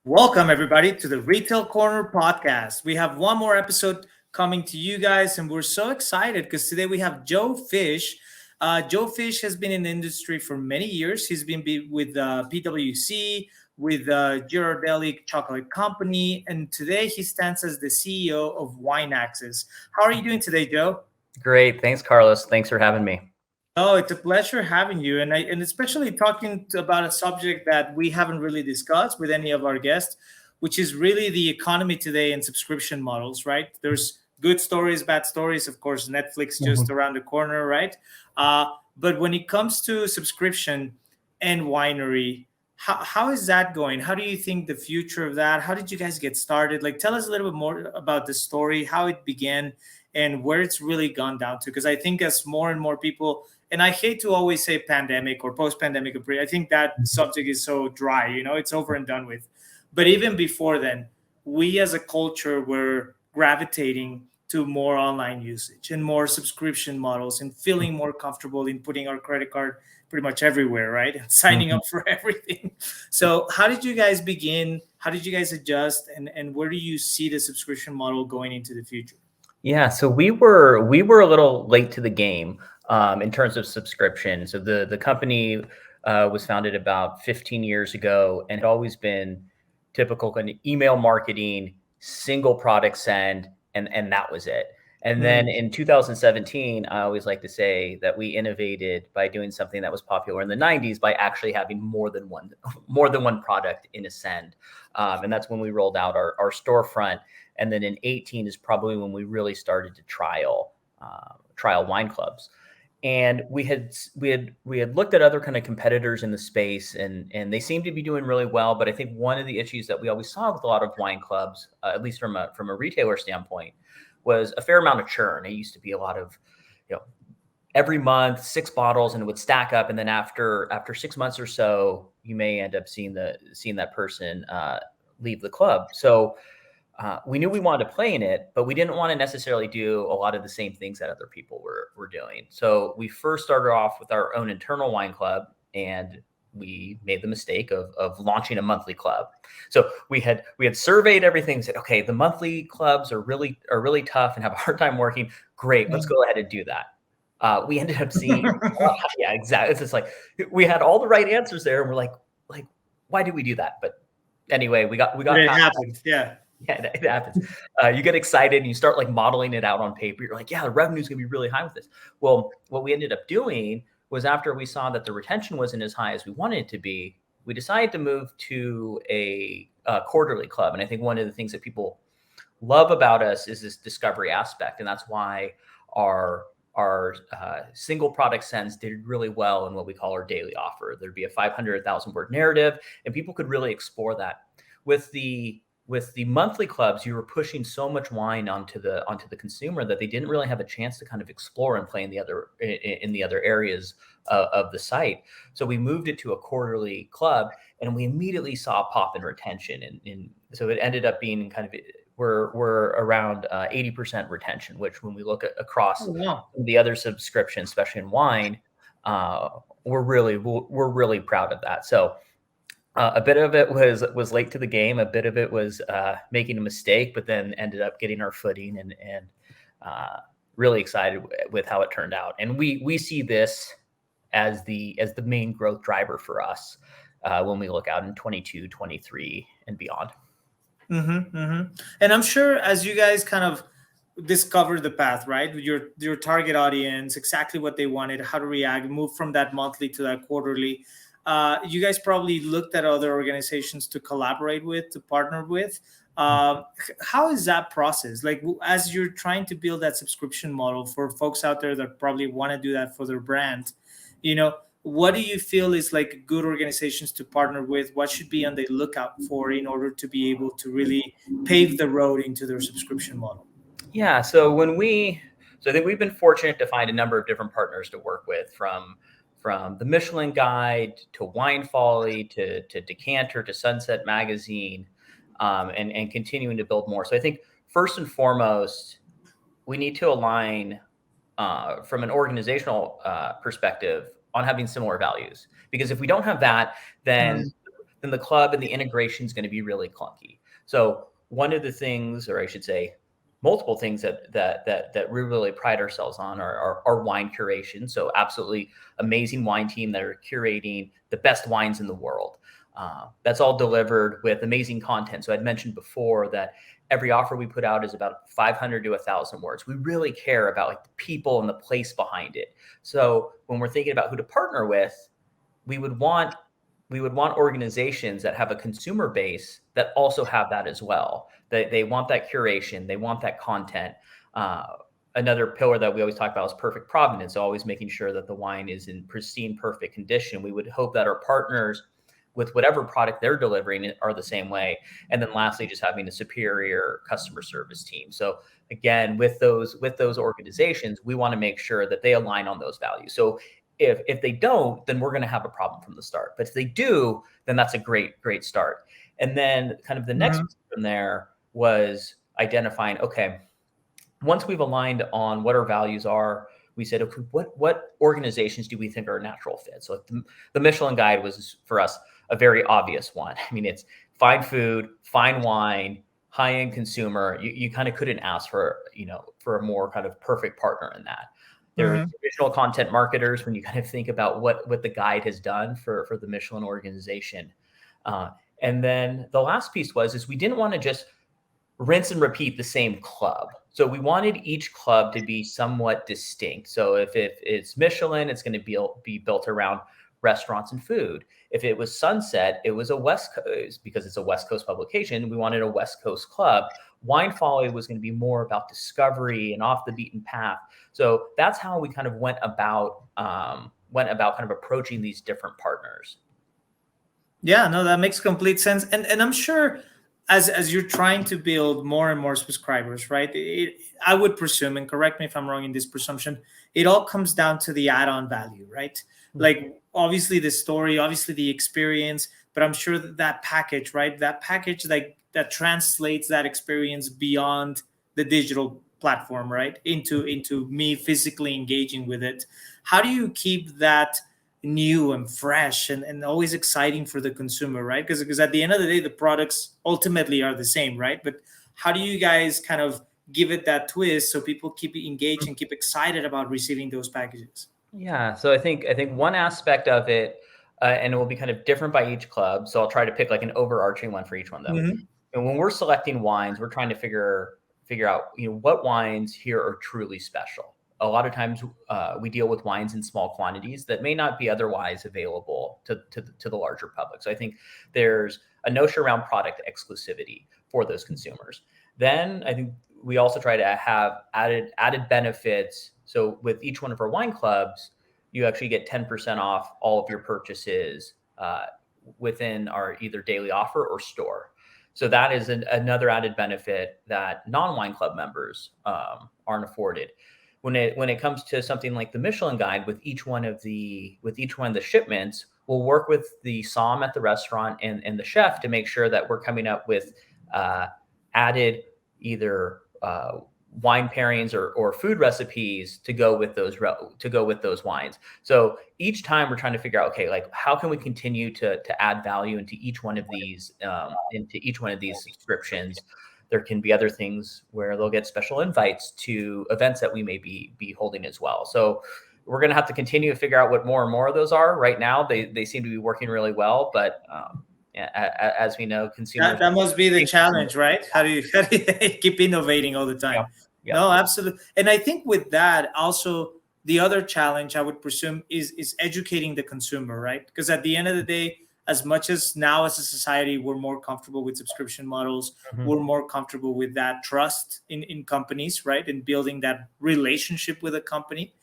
Welcome, everybody, to the Retail Corner podcast. We have one more episode coming to you guys, and we're so excited because today we have Joe Fisch. Joe Fisch has been in the industry for many years. He's been with PwC, with Ghirardelli Chocolate Company, and today he stands as the CEO of Wine Access. How are you doing today, Joe? Great. Thanks, Carlos. Thanks for having me. Oh, it's a pleasure having you, and especially about a subject that we haven't really discussed with any of our guests, which is really the economy today and subscription models. Right? There's good stories, bad stories. Of course, Netflix just around the corner, right? Uh, but when it comes to subscription and winery, how is that going? How do you think the future of that? How did you guys get started? Like, tell us a little bit more about the story, how it began, and where it's really gone down to. Because I think as more and more people, and I hate to always say pandemic or post-pandemic, I think that subject is so dry, it's over and done with. But even before then, we as a culture were gravitating to more online usage and more subscription models and feeling more comfortable in putting our credit card pretty much everywhere, right? And signing up for everything. So how did you guys begin? How did you guys adjust? And where do you see the subscription model going into the future? Yeah, so we were a little late to the game in terms of subscription. So the company was founded about 15 years ago, and it always been typical kind of email marketing, single product send, and that was it. And then in 2017, I always like to say that we innovated by doing something that was popular in the 90s by actually having more than one product in a send, and that's when we rolled out our storefront. And then in 18 is probably when we really started to trial wine clubs. And we had looked at other kind of competitors in the space, and they seemed to be doing really well. But I think one of the issues that we always saw with a lot of wine clubs, at least from a retailer standpoint, was a fair amount of churn. It used to be a lot of, you know, every month 6 bottles, and it would stack up. And then after 6 months or so, you may end up seeing that person leave the club. So we knew we wanted to play in it, but we didn't want to necessarily do a lot of the same things that other people were doing. So we first started off with our own internal wine club, and we made the mistake of launching a monthly club. So we had surveyed everything and said, okay, the monthly clubs are really tough and have a hard time working. Great, let's go ahead and do that. We ended up seeing, yeah, exactly. It's just like we had all the right answers there, and we're like, why did we do that? But anyway, we got But it past. happened, yeah. Yeah, it happens. You get excited and you start like modeling it out on paper. You're like, yeah, the revenue's gonna be really high with this. Well, what we ended up doing was, after we saw that the retention wasn't as high as we wanted it to be, we decided to move to a quarterly club. And I think one of the things that people love about us is this discovery aspect, and that's why our single product sends did really well in what we call our daily offer. There'd be a 500,000 word narrative, and people could really explore that. With the monthly clubs, you were pushing so much wine onto the consumer that they didn't really have a chance to kind of explore and play in the other areas of the site. So we moved it to a quarterly club, and we immediately saw a pop in retention, and so it ended up being kind of, we're around 80% retention, which, when we look across Oh, wow. the other subscriptions, especially in wine, uh, we're really proud of that. So a bit of it was late to the game. A bit of it was making a mistake, but then ended up getting our footing, and really excited with how it turned out. And we see this as the main growth driver for us when we look out in 22, 23, and beyond. And I'm sure as you guys kind of discover the path, right? Your target audience, exactly what they wanted, how to react, move from that monthly to that quarterly. You guys probably looked at other organizations to collaborate with, to partner with. How is that process? Like, as you're trying to build that subscription model for folks out there that probably want to do that for their brand, what do you feel is like good organizations to partner with? What should be on the lookout for in order to be able to really pave the road into their subscription model? Yeah. So I think we've been fortunate to find a number of different partners to work with, from the Michelin Guide to Wine Folly to Decanter to Sunset Magazine, and continuing to build more. So I think first and foremost, we need to align from an organizational perspective on having similar values. Because if we don't have that, then then the club and the integration is going to be really clunky. So one of the things, or I should say, multiple things that we really pride ourselves on are wine curation. So absolutely amazing wine team that are curating the best wines in the world. That's all delivered with amazing content. So I'd mentioned before that every offer we put out is about 500 to 1,000 words. We really care about like the people and the place behind it. So when we're thinking about who to partner with, we would want organizations that have a consumer base that also have that as well. They want that curation, they want that content. Another pillar that we always talk about is perfect provenance, always making sure that the wine is in pristine, perfect condition. We would hope that our partners with whatever product they're delivering are the same way. And then lastly, just having a superior customer service team. So again, with those organizations, we want to make sure that they align on those values. So if they don't, then we're going to have a problem from the start. But if they do, then that's a great start. And then kind of the next from there was identifying, okay, once we've aligned on what our values are, we said, okay, what organizations do we think are a natural fit? So the Michelin Guide was for us a very obvious one. I mean, it's fine food, fine wine, high-end consumer. You kind of couldn't ask for, for a more kind of perfect partner in that. There's traditional content marketers when you kind of think about what the guide has done for the Michelin organization. And then the last piece is we didn't want to just rinse and repeat the same club. So we wanted each club to be somewhat distinct. So if it's Michelin, it's going to be built around restaurants and food. If it was Sunset, it was a West Coast, because it's a West Coast publication. We wanted a West Coast club. Wine Folly was going to be more about discovery and off the beaten path. So that's how we kind of went about kind of approaching these different partners. Yeah, no, that makes complete sense. And I'm sure as you're trying to build more and more subscribers, right? I would presume, and correct me if I'm wrong in this presumption, it all comes down to the add-on value, right? Like obviously the story, obviously the experience, but I'm sure that package, right? That package that translates that experience beyond the digital platform, right? Into me physically engaging with it. How do you keep that new and fresh and always exciting for the consumer, right? Because at the end of the day, the products ultimately are the same, right? But how do you guys kind of give it that twist so people keep engaged and keep excited about receiving those packages? Yeah, so I think one aspect of it, and it will be kind of different by each club. So I'll try to pick like an overarching one for each one, though. And when we're selecting wines, we're trying to figure out what wines here are truly special. A lot of times we deal with wines in small quantities that may not be otherwise available to the larger public. So I think there's a notion around product exclusivity for those consumers. Then I think we also try to have added benefits. So with each one of our wine clubs, you actually get 10% off all of your purchases within our either daily offer or store. So that is another added benefit that non-wine club members aren't afforded. When it comes to something like the Michelin Guide, with each one of the shipments, we'll work with the som at the restaurant and the chef to make sure that we're coming up with added either wine pairings or food recipes to go with those wines. So each time we're trying to figure out, okay, like how can we continue to add value into each one of these subscriptions. There can be other things where they'll get special invites to events that we may be holding as well. So we're going to have to continue to figure out what more and more of those are. Right now, they seem to be working really well, but as we know, consumers that must be the challenge, right? How do you keep innovating all the time? Yeah. No, absolutely. And I think with that also the other challenge I would presume is educating the consumer, right? Because at the end of the day, as much as now as a society we're more comfortable with subscription models, we're more comfortable with that trust in companies, right? And building that relationship with a company.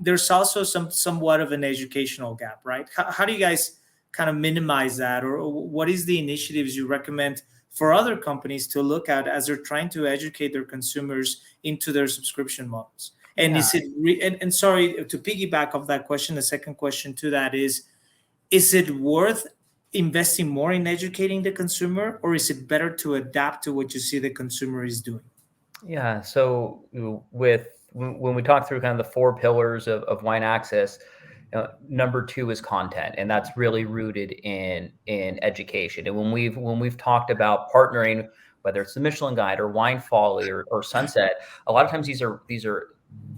There's also somewhat of an educational gap, right? How do you guys kind of minimize that, or what is the initiatives you recommend for other companies to look at as they're trying to educate their consumers into their subscription models? And is it and sorry to piggyback off that question, the second question to that is it worth investing more in educating the consumer, or is it better to adapt to what you see the consumer is doing? Yeah. So when we talk through kind of the four pillars of wine access, Number two is content, and that's really rooted in education. And when we've talked about partnering, whether it's the Michelin Guide or Wine Folly or Sunset, a lot of times these are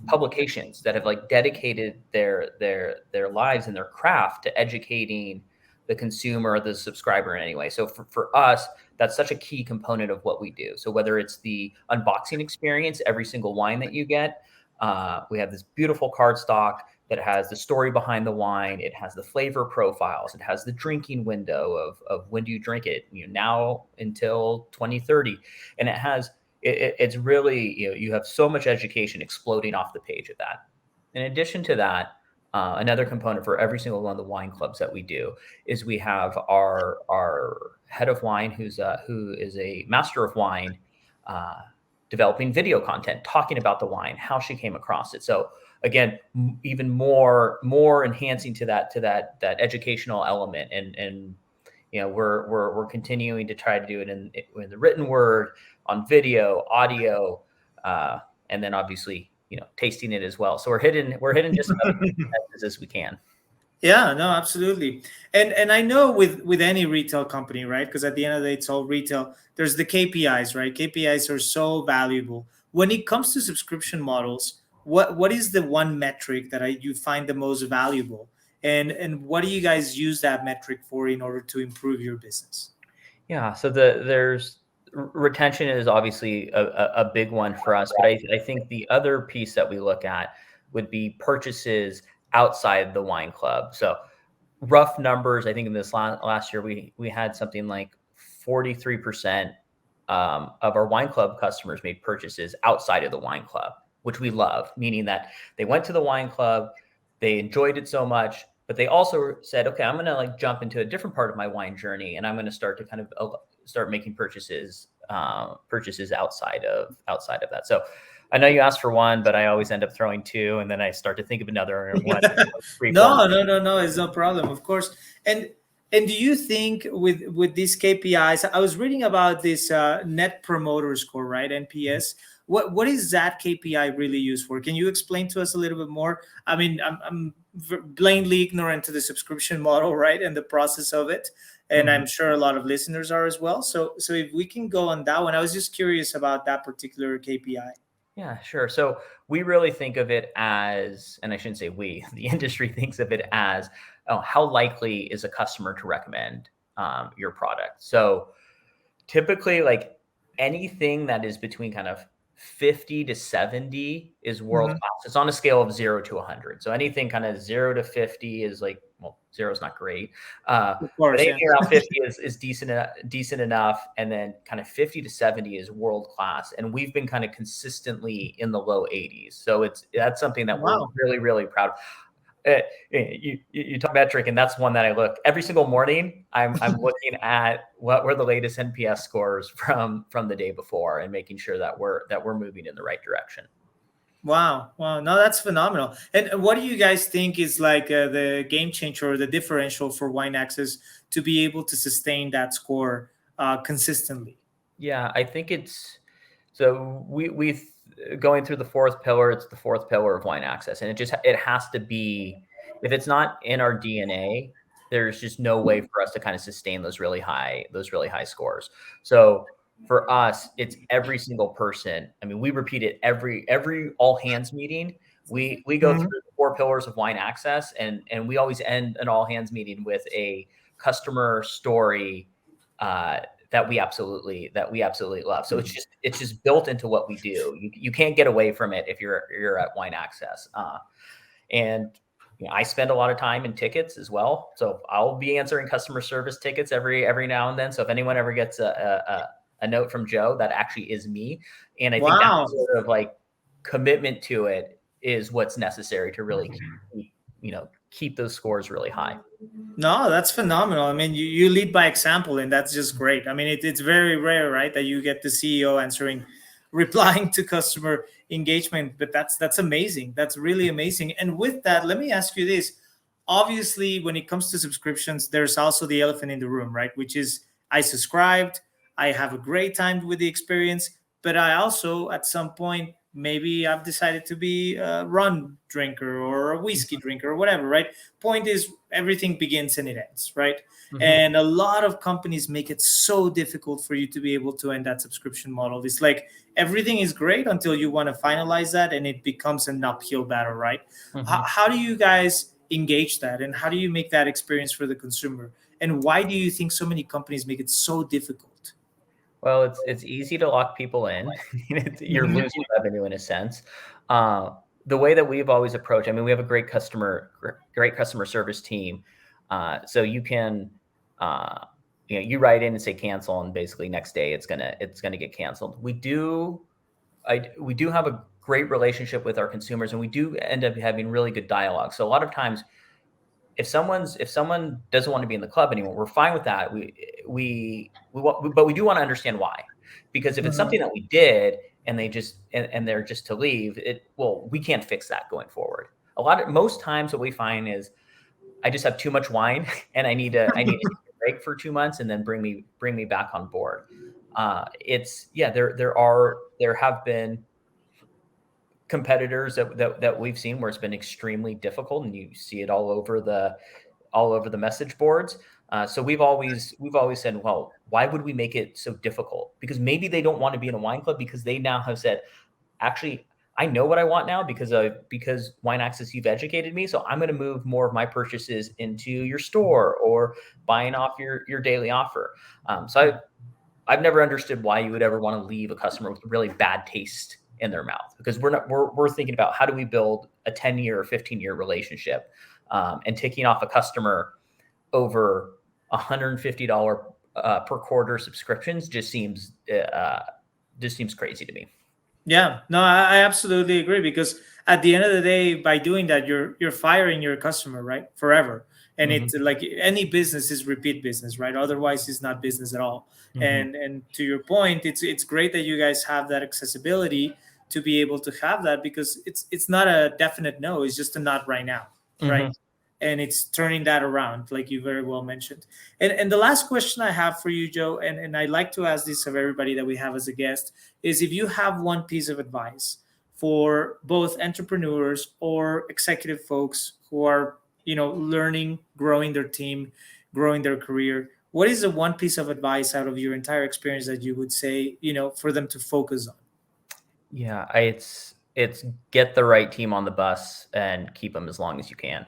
publications that have like dedicated their lives and their craft to educating the consumer or the subscriber in any way. So for us, that's such a key component of what we do. So whether it's the unboxing experience, every single wine that you get, we have this beautiful cardstock that has the story behind the wine. It has the flavor profiles. It has the drinking window of when do you drink it, now until 2030. And it's really, you have so much education exploding off the page of that. In addition to that, another component for every single one of the wine clubs that we do is we have our head of wine, who is a master of wine, developing video content, talking about the wine, how she came across it. So again, even more enhancing to that educational element, and we're continuing to try to do it in the written word, on video, audio, and then obviously tasting it as well. So we're hitting just about as we can. Yeah, no, absolutely. And I know with any retail company, right? Because at the end of the day, it's all retail. There's the KPIs, right? KPIs are so valuable. When it comes to subscription models, what is the one metric that you find the most valuable? And what do you guys use that metric for in order to improve your business? Yeah, so there's retention is obviously a big one for us, but I think the other piece that we look at would be purchases outside the wine club. So rough numbers, I think in this last year we had something like 43% of our wine club customers made purchases outside of the wine club, which we love, meaning that they went to the wine club, they enjoyed it so much, but they also said, okay, I'm going to like jump into a different part of my wine journey, and I'm going to start to kind of start making purchases outside of that. So I know you asked for one, but I always end up throwing two, and then I start to think of another one, three, four. No, it's no problem, of course. And do you think with these KPIs, I was reading about this Net Promoter Score, right? NPS. What is that KPI really used for? Can you explain to us a little bit more? I mean, I'm blindly ignorant to the subscription model, right, and the process of it, and I'm sure a lot of listeners are as well. So if we can go on that one, I was just curious about that particular KPI. Yeah, sure. So we really think of it as, and I shouldn't say we, the industry thinks of it as, oh, how likely is a customer to recommend your product? So typically, like anything that is between kind of 50 to 70 is world Mhm. class. It's on a scale of 0 to 100. So anything kind of 0 to 50 is like, well, 0 is not great. Of But course, yeah. anything around 50 is decent enough. And then kind of 50 to 70 is world class. And we've been kind of consistently in the low 80s. So that's something that we're Wow. really, really proud of. You talk metric, and that's one that I look every single morning. I'm looking at what were the latest NPS scores from the day before, and making sure that we're moving in the right direction. Wow. Wow. No, that's phenomenal. And what do you guys think is like the game changer or the differential for Wine Access to be able to sustain that score consistently? Yeah, I think it's so we going through the fourth pillar. It's the fourth pillar of wine access, and it has to be, if it's not in our DNA, there's just no way for us to kind of sustain those really high scores. So for us, it's every single person. I mean, we repeat it every all hands meeting. We go through Mhm. the four pillars of wine access, and we always end an all hands meeting with a customer story uh, that we absolutely love. So it's just built into what we do. You can't get away from it if you're at Wine Access. And I spend a lot of time in tickets as well. So I'll be answering customer service tickets every now and then. So if anyone ever gets a note from Joe, that actually is me. And I think that Wow. sort of like commitment to it is what's necessary to really keep those scores really high. No, that's phenomenal. I mean, you lead by example, and that's just great. I mean, it's very rare, right, that you get the CEO answering, replying to customer engagement. But that's amazing. That's really amazing. And with that, let me ask you this. Obviously, when it comes to subscriptions, there's also the elephant in the room, right? Which is I subscribed, I have a great time with the experience, but I also at some point maybe I've decided to be a rum drinker or a whiskey drinker or whatever, right? Point is, everything begins and it ends, right? And a lot of companies make it so difficult for you to be able to end that subscription model. It's like everything is great until you want to finalize that, and it becomes an uphill battle, right? How do you guys engage that, and how do you make that experience for the consumer? And why do you think so many companies make it so difficult? Well, it's easy to lock people in. You're losing revenue in a sense. The way that we've always approached, I mean, we have a great customer service team. So you can, you write in and say cancel, and basically next day it's gonna get canceled. We do have a great relationship with our consumers, and we do end up having really good dialogue. So a lot of times, if someone doesn't want to be in the club anymore, we're fine with that. But we do want to understand why, because if it's something that we did and they're just to leave we can't fix that going forward. Most times what we find is I just have too much wine and I need to take a break for 2 months and then bring me back on board. There have been competitors that we've seen where it's been extremely difficult, and you see it all over the message boards. So we've always said, well, why would we make it so difficult? Because maybe they don't want to be in a wine club, because they now have said, actually, I know what I want now because Wine Access, you've educated me. So I'm going to move more of my purchases into your store or buying off your daily offer. So I've never understood why you would ever want to leave a customer with really bad taste in their mouth, because we're thinking about how do we build a 10-year or 15-year relationship, and taking off a customer over $150 per quarter subscriptions just seems crazy to me. Yeah, no, I absolutely agree, because at the end of the day, by doing that, you're firing your customer, right, forever. And it's like any business is repeat business, right? Otherwise, it's not business at all. And to your point, it's great that you guys have that accessibility to be able to have that, because it's not a definite no, it's just a not right now, right? And it's turning that around, like you very well mentioned. And the last question I have for you, Joe, and I like to ask this of everybody that we have as a guest, is if you have one piece of advice for both entrepreneurs or executive folks who are, learning, growing their team, growing their career, what is the one piece of advice out of your entire experience that you would say, for them to focus on? Yeah, it's get the right team on the bus and keep them as long as you can.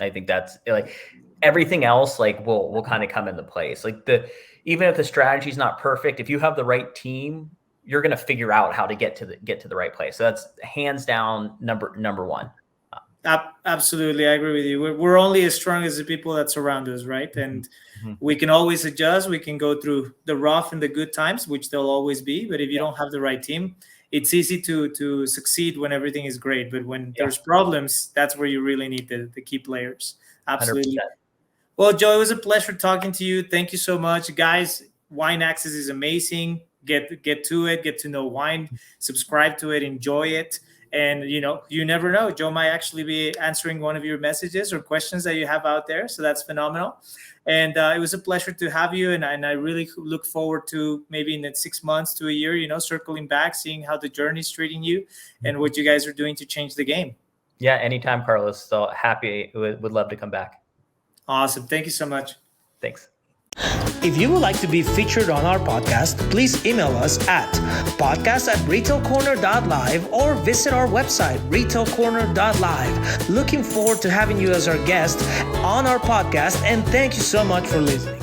I think that's like everything else, like will kind of come into place. Like even if the strategy is not perfect, if you have the right team, you're going to figure out how to get to the right place. So that's hands down number one. Absolutely, I agree with you. We're only as strong as the people that surround us, right? And we can always adjust. We can go through the rough and the good times, which there'll always be. But if you don't have the right team, it's easy to succeed when everything is great. But when there's problems, that's where you really need the key players. Absolutely. 100%. Well, Joe, it was a pleasure talking to you. Thank you so much. Guys, Wine Access is amazing. Get to it. Get to know wine. Subscribe to it. Enjoy it. And, you never know. Joe might actually be answering one of your messages or questions that you have out there. So that's phenomenal. And it was a pleasure to have you. And I really look forward to maybe in the 6 months to a year, circling back, seeing how the journey is treating you and what you guys are doing to change the game. Yeah, anytime, Carlos. So happy. Would love to come back. Awesome. Thank you so much. Thanks. If you would like to be featured on our podcast, please email us at podcast@retailcorner.live or visit our website, retailcorner.live. Looking forward to having you as our guest on our podcast, and thank you so much for listening.